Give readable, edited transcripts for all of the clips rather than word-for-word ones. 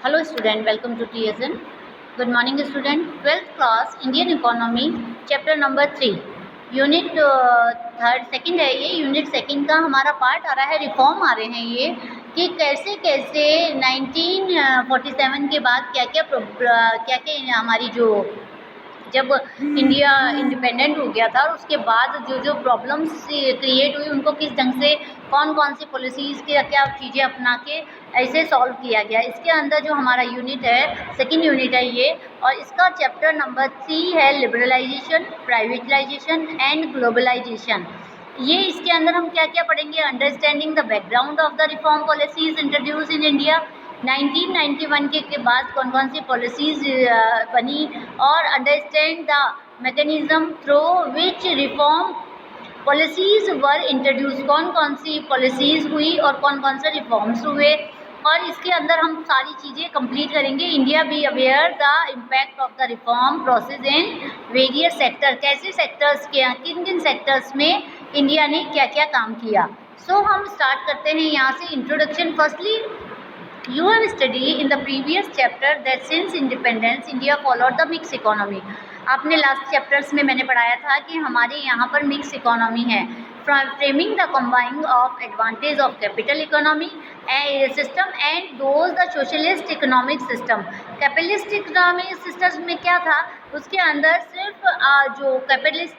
Hello student, welcome to TSN. Good morning student. 12th class Indian Economy chapter number 3 unit third second है ये। Unit second का हमारा part आ रहा है, reform आ रहे हैं ये कि कैसे कैसे 1947 के बाद क्या क्या हमारी जो जब इंडिया इंडिपेंडेंट हो गया था और उसके बाद जो जो प्रॉब्लम्स क्रिएट हुई उनको किस ढंग से कौन कौन सी पॉलिसीज़ के क्या चीज़ें अपना के ऐसे सॉल्व किया गया। इसके अंदर जो हमारा यूनिट है, सेकंड यूनिट है ये, और इसका चैप्टर नंबर 3 है लिबरलाइजेशन, प्राइवेटाइजेशन एंड ग्लोबलाइजेशन। ये इसके अंदर हम क्या क्या पढ़ेंगे? Understanding the background of the reform policies introduce in India, 1991 के बाद कौन कौन सी पॉलिसीज़ बनी, और understand the mechanism through which reform policies were introduce, कौन कौन सी पॉलिसीज़ हुई और कौन से रिफॉर्म्स हुए। और इसके अंदर हम सारी चीज़ें कंप्लीट करेंगे। India be aware the impact of the reform process in various sector, कैसे सेक्टर्स के किन किन सेक्टर्स में इंडिया ने क्या क्या काम किया। हम स्टार्ट करते हैं यहाँ से introduction. Firstly, you have studied in the previous chapter that since independence India followed the mixed economy। आपने लास्ट चैप्टर्स में मैंने पढ़ाया था कि हमारे यहाँ पर मिक्स इकोनॉमी है, framing the combining of advantage of capital economy system and those the socialist economic system. Capitalist economic system में क्या था? उसके अंदर सिर्फ जो कैपिटलिस्ट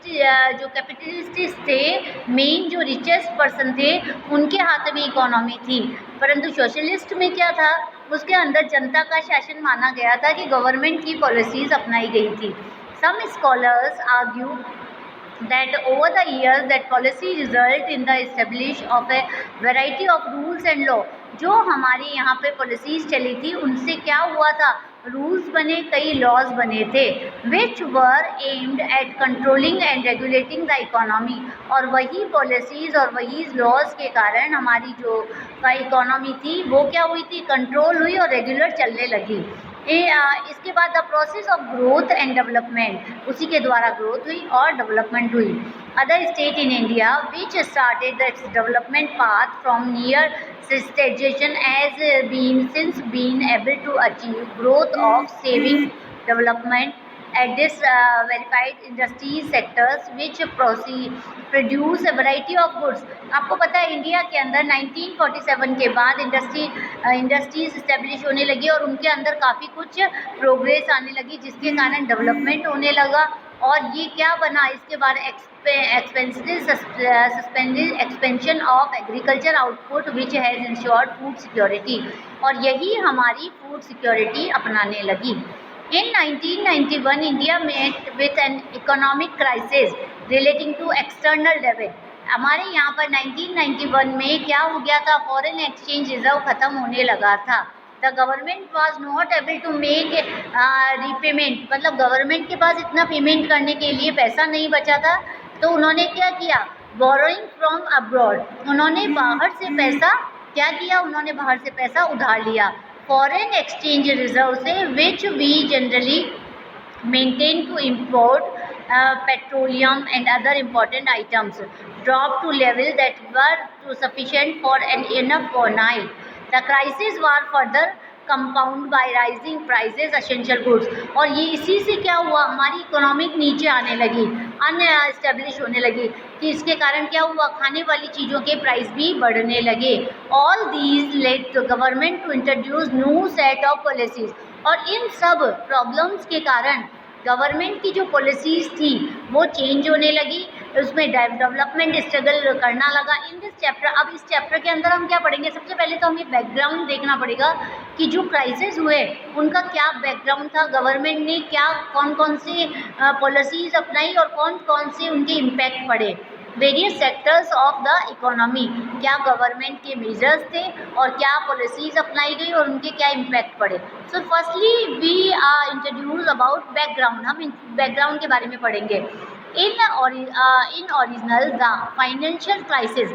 थे, मेन जो रिचेस्ट पर्सन थे उनके हाथ में इकोनॉमी थी। परंतु सोशलिस्ट में क्या था? उसके अंदर जनता का शासन माना गया था कि गवर्नमेंट की पॉलिसीज़ अपनाई गई थी। Some scholars argue that over the years that policy result in the establish of a variety of rules and law। जो हमारे यहाँ पे पॉलिसीज़ चली थी उनसे क्या हुआ था? रूल्स बने, कई लॉज बने थे, which were aimed at controlling and regulating the economy. और वही पॉलिसीज़ और वही लॉज के कारण हमारी जो इकोनॉमी थी वो क्या हुई थी? कंट्रोल हुई और रेगुलर चलने लगी। इसके बाद the process of growth and development, उसी के द्वारा ग्रोथ हुई और डेवलपमेंट हुई। Other state in India which started the development path from near stagnation as been able to achieve growth of saving development at this verified industries sectors which produce a variety of goods। आपको पता है India के अंदर 1947 के बाद industries establish होने लगी और उनके अंदर काफ़ी कुछ प्रोग्रेस आने लगी, जिसके कारण डेवलपमेंट होने लगा। और ये क्या बना? इसके बाद expansion of agriculture output which has insured food security, और यही हमारी फूड सिक्योरिटी अपनाने लगी। In 1991, India met with an economic crisis relating to external debt। हमारे यहाँ पर 1991 में क्या हो गया था? फॉरेन एक्सचेंज रिजर्व ख़त्म होने लगा था। The government was not able to make repayment, मतलब गवर्नमेंट के पास इतना पेमेंट करने के लिए पैसा नहीं बचा था, तो उन्होंने क्या किया? बोरोइंग फ्रॉम अब्रॉड, उन्होंने बाहर से पैसा क्या किया? उन्होंने बाहर से पैसा उधार लिया फॉरेन एक्सचेंज रिजर्व से, which we generally maintain to import petroleum and other important items drop to level that were to sufficient for an enough fortnight. The crisis was further compound by rising prices essential goods. और ये इसी से क्या हुआ? हमारी economic नीचे आने लगी, अनएस्टेब्लिश होने लगी, कि इसके कारण क्या हुआ? खाने वाली चीज़ों के प्राइस भी बढ़ने लगे। All these led the government to introduce new set of policies. और इन सब प्रॉब्लम्स के कारण गवर्नमेंट की जो पॉलिसीज़ थी वो चेंज होने लगी, उसमें डेवलपमेंट स्ट्रगल करना लगा। इन दिस चैप्टर, अब इस चैप्टर के अंदर हम क्या पढ़ेंगे? सबसे पहले तो हमें बैकग्राउंड देखना पड़ेगा कि जो क्राइसिस हुए उनका क्या बैकग्राउंड था, गवर्नमेंट ने क्या कौन कौन सी पॉलिसीज़ अपनाई और कौन कौन से उनके इम्पैक्ट पड़े। Various sectors of the economy, क्या गवर्नमेंट के मेजर्स थे और क्या पॉलिसीज़ अपनाई गई और उनके क्या इम्पैक्ट पड़े। So firstly we are introduce about background, हम बैकग्राउंड के बारे में पढ़ेंगे। In original the financial crisis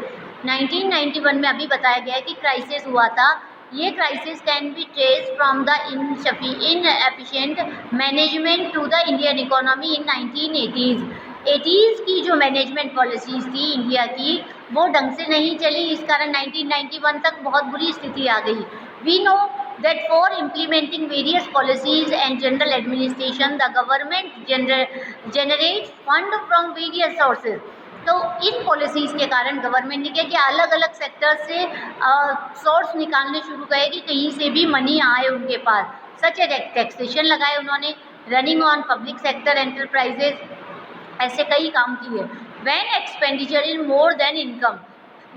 1991 में अभी बताया गया है कि क्राइसिस हुआ था। ये crisis can be trace from the inefficient management to the Indian economy in 1980s की जो मैनेजमेंट पॉलिसीज़ थी इंडिया की वो ढंग से नहीं चली, इस कारण 1991 तक बहुत बुरी स्थिति आ गई। We know that for implementing various policies and general administration the government generates fund from various sources. तो इन पॉलिसीज़ के कारण गवर्नमेंट ने क्या किया, अलग अलग सेक्टर से सोर्स निकालने शुरू किए कि कहीं से भी मनी आए उनके पास। सच है, टैक्सेशन लगाए उन्होंने, running on public sector enterprises, ऐसे कई काम किए। When expenditure is more than income,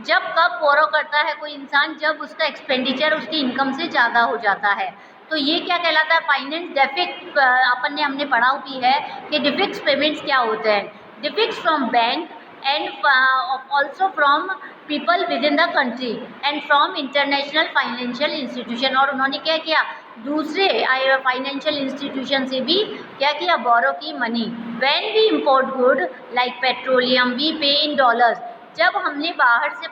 जब कब बोरो करता है कोई इंसान, जब उसका एक्सपेंडिचर उसकी इनकम से ज़्यादा हो जाता है, तो ये क्या कहलाता है, फाइनेंस डेफिक्ट। अपन ने हमने पढ़ा भी है कि डिफिक्स पेमेंट्स क्या होते हैं, deficits from bank and also from people within the country and from international financial institution. और उन्होंने क्या किया, दूसरे फाइनेंशियल इंस्टीट्यूशन से भी क्या किया, बोरो की money. When we import good like petroleum we pay in dollars, जब हमने बाहर से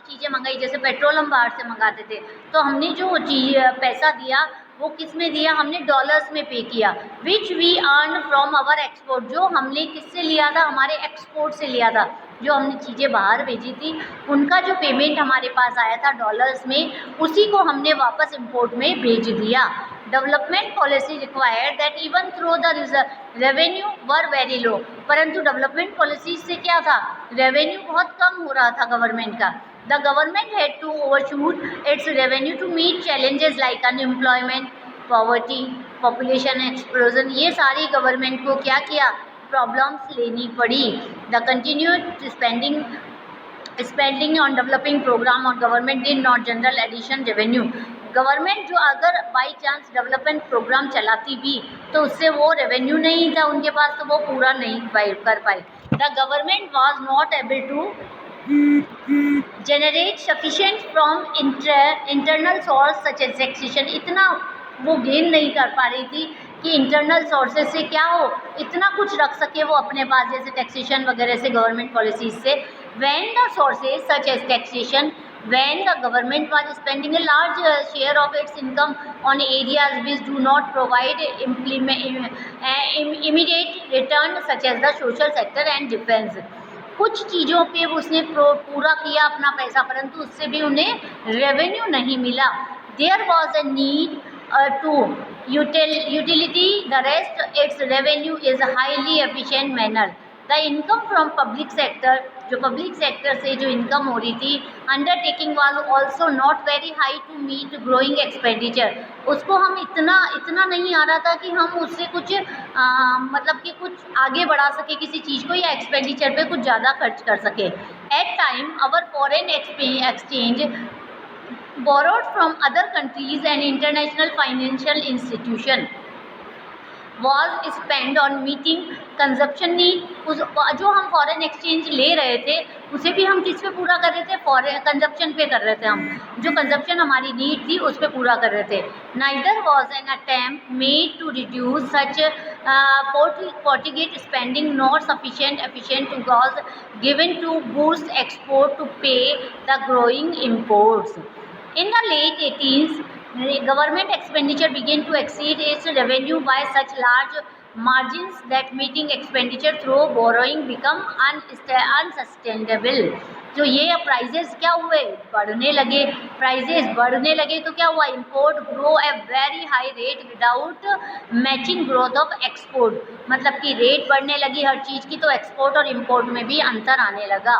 चीज़ें मंगाई, जैसे पेट्रोल हम बाहर से मंगाते थे, तो हमने जो पैसा दिया वो किस में दिया, हमने डॉलर्स में पे किया। Which we earn from our export, जो हमने किससे लिया था, हमारे एक्सपोर्ट से लिया था। जो हमने चीज़ें बाहर भेजी थी उनका जो पेमेंट हमारे पास आया था डॉलर्स में, उसी को हमने वापस इम्पोर्ट में भेज दिया। Development policy required that even through the revenue were very low, परंतु डेवलपमेंट पॉलिसी से क्या था, रेवेन्यू बहुत कम हो रहा था गवर्नमेंट का। The government had to overshoot its revenue to meet challenges like unemployment, poverty, population explosion. ये सारी गवर्नमेंट को क्या किया, प्रॉब्लम्स लेनी पड़ी। The continued spending on developing programme और government did not general addition revenue. Government जो अगर बाई चांस डेवलपमेंट प्रोग्राम चलाती भी तो उससे वो रेवेन्यू नहीं था उनके पास, तो वो पूरा नहीं कर पाई। The government was not able to generate sufficient from internal source such as taxation, इतना वो गेन नहीं कर पा रही थी कि इंटरनल सोर्सेज से क्या हो, इतना कुछ रख सके वो अपने पास, जैसे टैक्सेशन वगैरह से, गवर्नमेंट पॉलिसीज से। When the sources such as taxation, when the government was spending a large share of its income on areas which do not provide immediate return such as the social sector and defense, कुछ चीज़ों पे उसने पूरा किया अपना पैसा, परंतु उससे भी उन्हें रेवेन्यू नहीं मिला। There was a need to utility the rest its revenue is highly efficient manner। The income from public sector, जो पब्लिक सेक्टर से जो इनकम हो रही थी, undertaking was also not very high to meet growing expenditure, उसको हम इतना नहीं आ रहा था कि हम उससे कुछ मतलब कि कुछ आगे बढ़ा सके किसी चीज़ को, या एक्सपेंडिचर पे कुछ ज़्यादा खर्च कर सके। At time our foreign exchange borrowed from other countries and international financial institution was spent on meeting consumption need। उस जो हम फॉरेन एक्सचेंज ले रहे थे उसे भी हम किस पे पूरा कर रहे थे, फॉरेन कंजप्शन पे कर रहे थे, हम जो कंजप्शन हमारी नीड थी उस पे पूरा कर रहे थे। Neither was an attempt made to reduce such profligate spending not sufficient efficient to was given to boost export to pay the growing imports. In the late 18s, government expenditure began to exceed its revenue by such large margins that meeting expenditure through borrowing become unsustainable। जो ये prices क्या हुए, बढ़ने लगे, prices बढ़ने लगे तो क्या हुआ, import grow a very high rate without matching growth of export, मतलब कि रेट बढ़ने लगी हर चीज़ की, तो एक्सपोर्ट और इम्पोर्ट में भी अंतर आने लगा।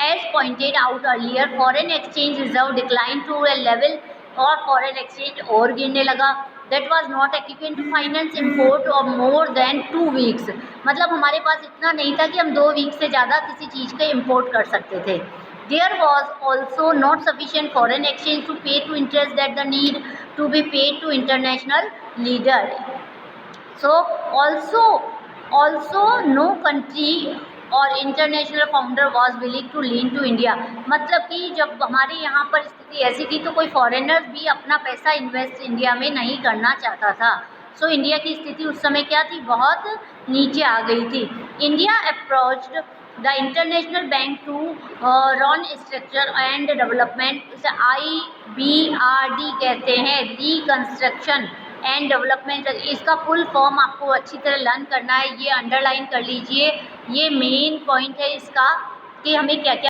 As pointed out earlier, foreign exchange reserve declined to a level, और foreign exchange और गिरने लगा, that was not equivalent to finance import of more than 2 weeks। मतलब हमारे पास इतना नहीं था कि हम 2 वीक से ज़्यादा किसी चीज़ का इम्पोर्ट कर सकते थे। There was also not sufficient foreign exchange to pay to interest that the need to be paid to international leader। So also no country और international founder was willing to lean to India, मतलब कि जब हमारे यहाँ पर स्थिति ऐसी थी तो कोई फॉरेनर भी अपना पैसा इन्वेस्ट इंडिया में नहीं करना चाहता था। सो इंडिया की स्थिति उस समय क्या थी, बहुत नीचे आ गई थी। India approached the international bank to run structure and development, इसे IBRD कहते हैं, रिकन्स्ट्रक्शन एंड डेवलपमेंट। इसका फुल फॉर्म आपको अच्छी तरह लर्न करना है, ये अंडरलाइन कर लीजिए, ये मेन पॉइंट है इसका कि हमें क्या क्या